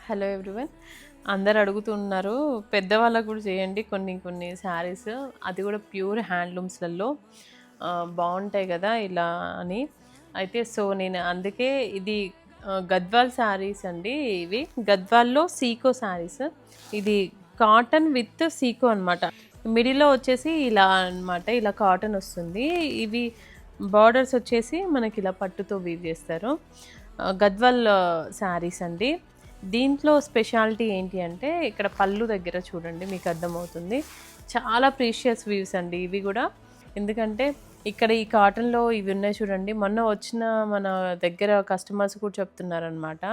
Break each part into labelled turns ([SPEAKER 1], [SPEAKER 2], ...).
[SPEAKER 1] Hello everyone. అందరు అడుగుతున్నారు, పెద్దవాళ్ళకు కూడా చేయండి కొన్ని కొన్ని శారీస్, అది కూడా ప్యూర్ హ్యాండ్లూమ్స్లలో బాగుంటాయి కదా ఇలా అని. అయితే నేను అందుకే ఇది గద్వాల్ శారీస్ అండి. ఇవి గద్వాల్లో సీకో శారీస్. ఇది కాటన్ విత్ సీకో అనమాట. మిడిల్లో వచ్చేసి ఇలా అనమాట, ఇలా కాటన్ వస్తుంది. ఇవి బార్డర్స్ వచ్చేసి మనకి ఇలా పట్టుతో వీవ్ చేస్తారు. గద్వాల్ శారీస్ అండి. దీంట్లో స్పెషాలిటీ ఏంటి అంటే ఇక్కడ పళ్ళు దగ్గర చూడండి, మీకు అర్థమవుతుంది. చాలా ప్రీషియస్ వీవ్స్ అండి ఇవి కూడా. ఎందుకంటే ఇక్కడ ఈ కాటన్లో ఇవి ఉన్నాయి చూడండి, మొన్న వచ్చిన మన దగ్గర కస్టమర్స్ కూడా చెప్తున్నారనమాట,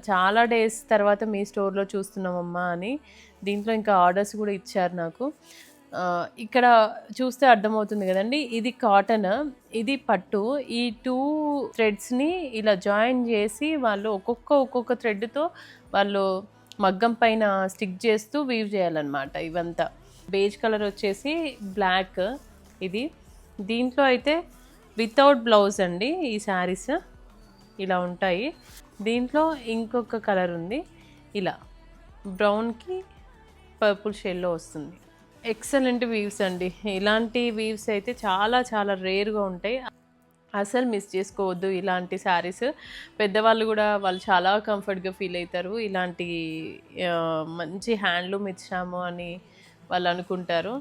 [SPEAKER 1] చాలా డేస్ తర్వాత మీ స్టోర్లో చూస్తున్నామమ్మా అని. దీంట్లో ఇంకా ఆర్డర్స్ కూడా ఇచ్చారు నాకు. ఇక్కడ చూస్తే అర్థమవుతుంది కదండి, ఇది కాటన్, ఇది పట్టు. ఈ 2 థ్రెడ్స్ని ఇలా జాయిన్ చేసి వాళ్ళు ఒక్కొక్క థ్రెడ్తో వాళ్ళు మగ్గం పైన స్టిక్ చేస్తూ వీవ్ చేయాలన్నమాట. ఇవంతా బేజ్ కలర్ వచ్చేసి బ్లాక్. ఇది దీంట్లో అయితే వితౌట్ బ్లౌజ్ అండి ఈ శారీస్ ఇలా ఉంటాయి. దీంట్లో ఇంకొక కలర్ ఉంది, ఇలా బ్రౌన్కి పర్పుల్ షేడ్లో వస్తుంది. ఎక్సలెంట్ వీవ్స్ అండి. ఇలాంటి వీవ్స్ అయితే చాలా చాలా రేర్గా ఉంటాయి, అసలు మిస్ చేసుకోవద్దు ఇలాంటి శారీస్. పెద్దవాళ్ళు కూడా వాళ్ళు చాలా కంఫర్ట్గా ఫీల్ అవుతారు. ఇలాంటి మంచి హ్యాండ్లూమ్ ఇచ్చాము అని వాళ్ళు అనుకుంటారు.